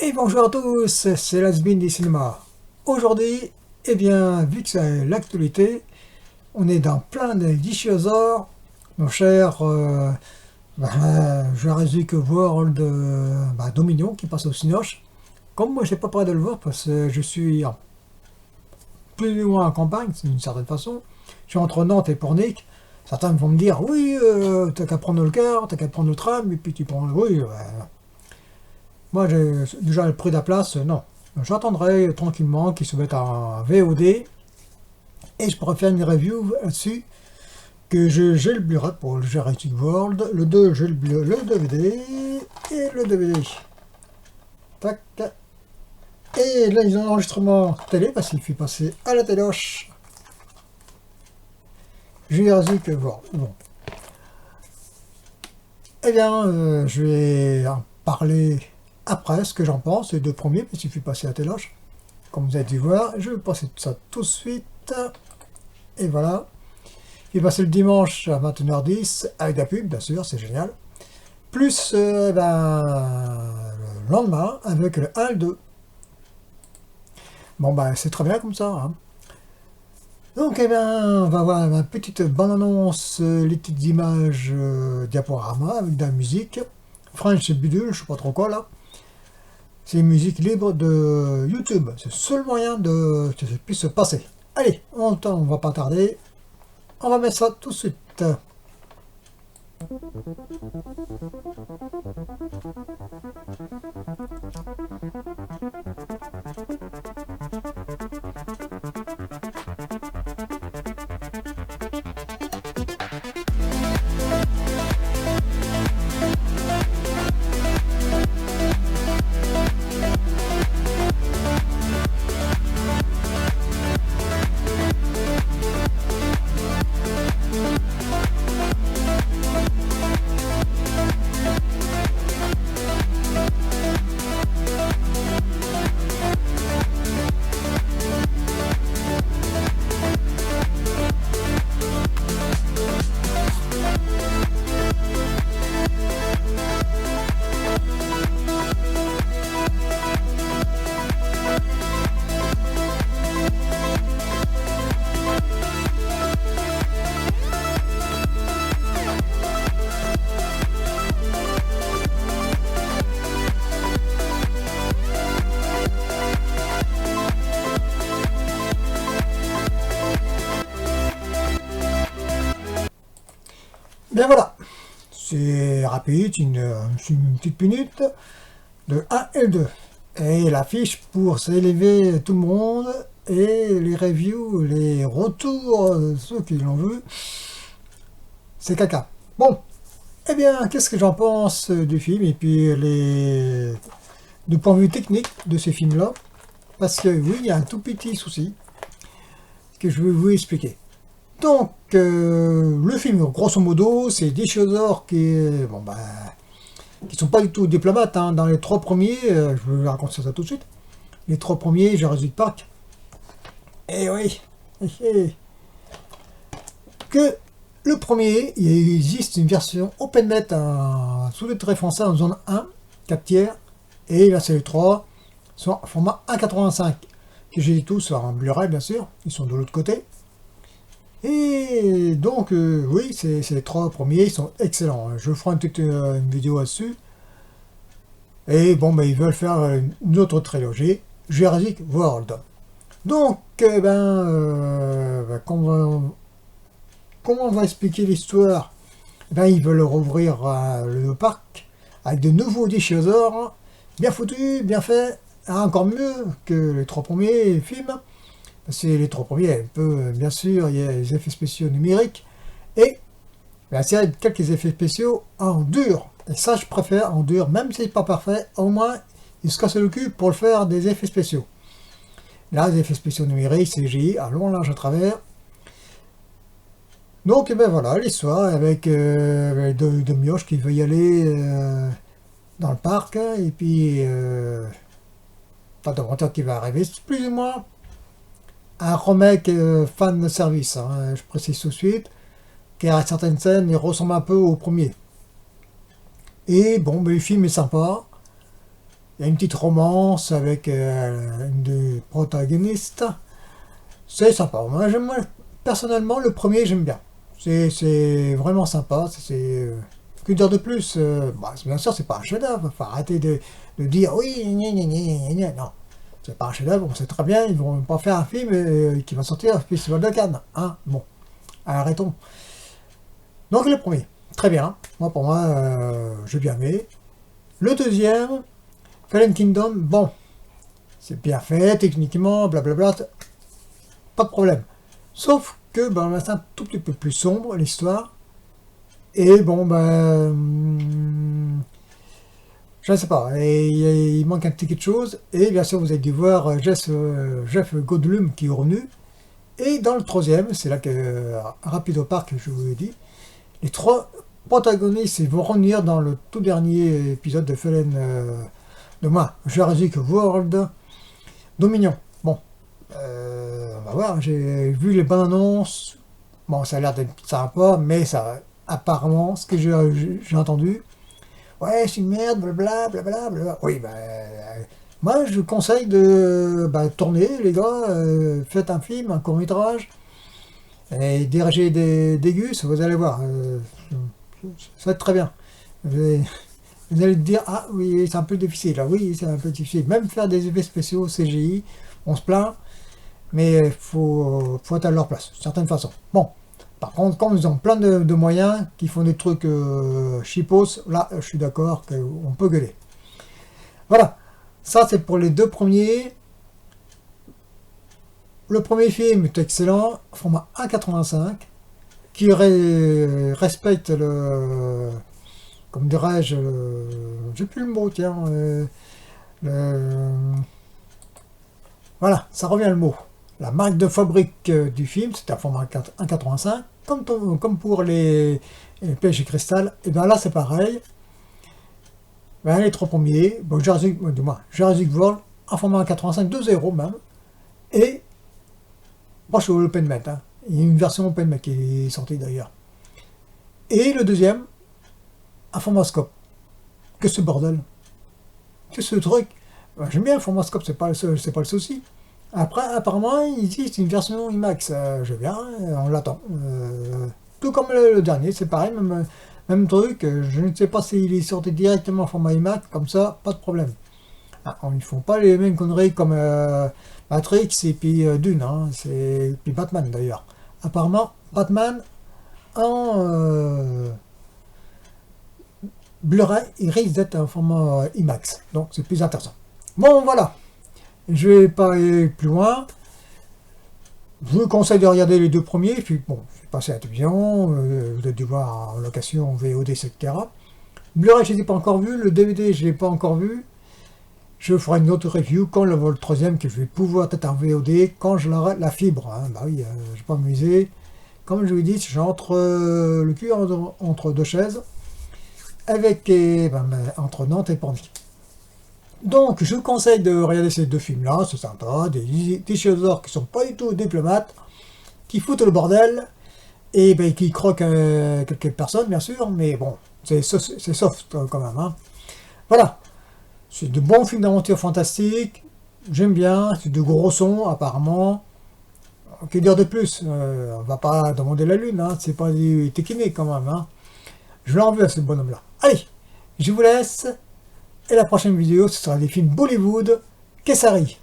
Et bonjour à tous, c'est l'Hasbin du cinéma. Aujourd'hui, eh bien, vu que c'est l'actualité, on est dans plein de dinosaures, mon cher Jurassic World Dominion qui passe au Cinoche. Comme moi, j'ai pas prêt de le voir parce que je suis plus ou moins en campagne, d'une certaine façon. Je suis entre Nantes et Pornic. Certains vont me dire, oui, t'as qu'à prendre le car, t'as qu'à prendre le tram, et puis tu prends le... Oui, moi, j'ai déjà le prix de la place, non. J'attendrai tranquillement qu'ils se mettent en VOD et je pourrai faire une review là-dessus. J'ai le Blu-ray pour le Jurassic World, le 2, j'ai le DVD et le DVD. Tac. Et là, ils ont l'enregistrement télé parce qu'il fait passer à la téloche. Jurassic World. Bon. Eh bien, je vais en parler après ce que j'en pense, les deux premiers, parce qu'il fait passer à la téloche. Comme vous avez dû voir, je vais passer tout ça tout de suite. Et voilà. Il va passer le dimanche à 21h10 avec la pub, bien sûr, c'est génial. Plus le lendemain avec le 1 et le 2. Bon, c'est très bien comme ça. Hein. Donc, on va voir une petite bande-annonce, les petites images diaporama avec de la musique. French Budule, je sais pas trop quoi là. C'est une musique libre de YouTube. C'est le seul moyen que ça puisse se passer. Allez, on va pas tarder. On va mettre ça tout de suite. Bien voilà, c'est rapide, c'est une petite minute de 1 et 2. Et l'affiche pour s'élever tout le monde et les reviews, les retours de ceux qui l'ont vu, c'est caca. Bon, eh bien, qu'est-ce que j'en pense du film et puis du point de vue technique de ces films-là? Parce que oui, il y a un tout petit souci que je vais vous expliquer. Donc, le film, grosso modo, c'est des choses qui sont pas du tout diplomates. Hein. Dans les trois premiers, je vais vous raconter ça tout de suite. Les trois premiers, Jurassic Park. Et oui, que le premier, il existe une version OpenNet sous le trait français en zone 1, 4 tiers. Et là, c'est les 3, sont en format 1.85. Que j'ai dit tous en Blu-ray, bien sûr. Ils sont de l'autre côté. Et donc, oui, c'est les trois premiers, ils sont excellents. Je ferai une vidéo là-dessus. Et bon, ils veulent faire une autre trilogie, Jurassic World. Donc, comment on va expliquer l'histoire? Ils veulent rouvrir le parc avec de nouveaux dinosaures, bien foutus, bien faits, encore mieux que les trois premiers films. C'est les trois premiers, bien sûr, il y a les effets spéciaux numériques et il y a quelques effets spéciaux en dur. Et ça, je préfère en dur, même si c'est pas parfait, au moins, ils se cassent le cul pour le faire des effets spéciaux. Là, les effets spéciaux numériques, CGI, à long, large, à travers. Donc, voilà, l'histoire avec de Mioche qui veut y aller dans le parc, et puis pas de monteur qui va arriver, c'est plus ou moins un remake fan de service, hein, je précise tout de suite, car certaines scènes il ressemble un peu au premier. Et bon, le film est sympa, Il y a une petite romance avec une des protagonistes. C'est sympa. Moi, personnellement, le premier, j'aime bien. C'est vraiment sympa. Que dire de plus bah, bien sûr, c'est pas un chef-d'œuvre. Faut arrêter de dire oui, gna, gna, gna, gna, gna. Non, c'est pas un chef-d'œuvre. On sait très bien, ils vont pas faire un film qui va sortir au Festival de Cannes. Hein, bon, arrêtons. Donc le premier, très bien. Moi, pour moi, j'ai bien aimé. Le deuxième, Fallen Kingdom, bon, c'est bien fait, techniquement, blablabla, pas de problème. Sauf que ben, c'est un tout petit peu plus sombre, l'histoire. Et bon, ben, je ne sais pas, et il manque un petit quelque chose. Et bien sûr, vous avez dû voir Jeff Goldblum qui est revenu. Et dans le troisième, c'est là que, Rapido Park, je vous l'ai dit, les trois protagonistes ils vont revenir dans le tout dernier épisode de Fallen, de moi, Jurassic World Dominion. Bon, on va voir, j'ai vu les bonnes annonces. Bon, ça a l'air d'être sympa, mais ça, apparemment, ce que j'ai entendu, ouais, c'est une merde, blablabla, blablabla. Oui, ben, moi, je vous conseille de tourner, les gars, faites un film, un court-métrage, et dirigez des gus, vous allez voir, ça va être très bien. Vous allez dire, ah oui, c'est un peu difficile, ah oui, c'est un peu difficile. Même faire des effets spéciaux CGI, on se plaint, mais il faut être à leur place, d'une certaine façon. Bon, par contre, quand ils ont plein de moyens, qui font des trucs cheapos, là, je suis d'accord qu'on peut gueuler. Voilà, ça c'est pour les deux premiers. Le premier film est excellent, format 1,85, qui respecte le... Comme dirais-je, j'ai plus le mot, tiens. Voilà, ça revient le mot. La marque de fabrique du film, c'est un format 1,85, comme pour les PG Cristal, et bien là c'est pareil. Ben, les trois premiers, bon, Jurassic World, en format 1,85, 2,0 même, et moi je suis au OpenMet, hein. Il y a une version OpenMet qui est sortie d'ailleurs. Et le deuxième, un formascope. Que ce bordel? Que ce truc? Ben, j'aime bien le formascope, c'est pas le souci. Après, apparemment, il existe une version IMAX. Je viens, on l'attend. Tout comme le dernier, c'est pareil, même truc. Je ne sais pas s'il est sorti directement en format IMAX, comme ça, pas de problème. Ah, ils font pas les mêmes conneries comme Matrix et puis Dune, hein, et puis Batman d'ailleurs. Apparemment, Batman en Blu-ray, il risque d'être un format IMAX, donc c'est plus intéressant. Bon, voilà. Je vais pas aller plus loin. Je vous conseille de regarder les deux premiers. Puis bon, je vais passer à la télévision. Vous avez dû voir en location, VOD, etc. Blu-ray, je ne l'ai pas encore vu. Le DVD, je ne l'ai pas encore vu. Je ferai une autre review quand le troisième, que je vais pouvoir être en VOD, quand je l'aurai la fibre. Hein. Bah oui, je ne vais pas m'amuser. Comme je vous dis, j'ai entre le cul entre deux chaises, avec entre Nantes et Pornic. Donc, je vous conseille de regarder ces deux films-là, c'est sympa, des dinosaures qui sont pas du tout diplomates, qui foutent le bordel, et ben, qui croquent quelques personnes, bien sûr, mais bon, c'est soft quand même. Hein. Voilà, c'est de bons films d'aventure fantastiques, j'aime bien, c'est de gros sons, apparemment. Que dire de plus, on va pas demander la lune, hein, c'est pas du Tekiné quand même. Hein. Je l'en veux à ce bonhomme-là. Allez, je vous laisse. Et la prochaine vidéo, ce sera des films Bollywood, Kesari.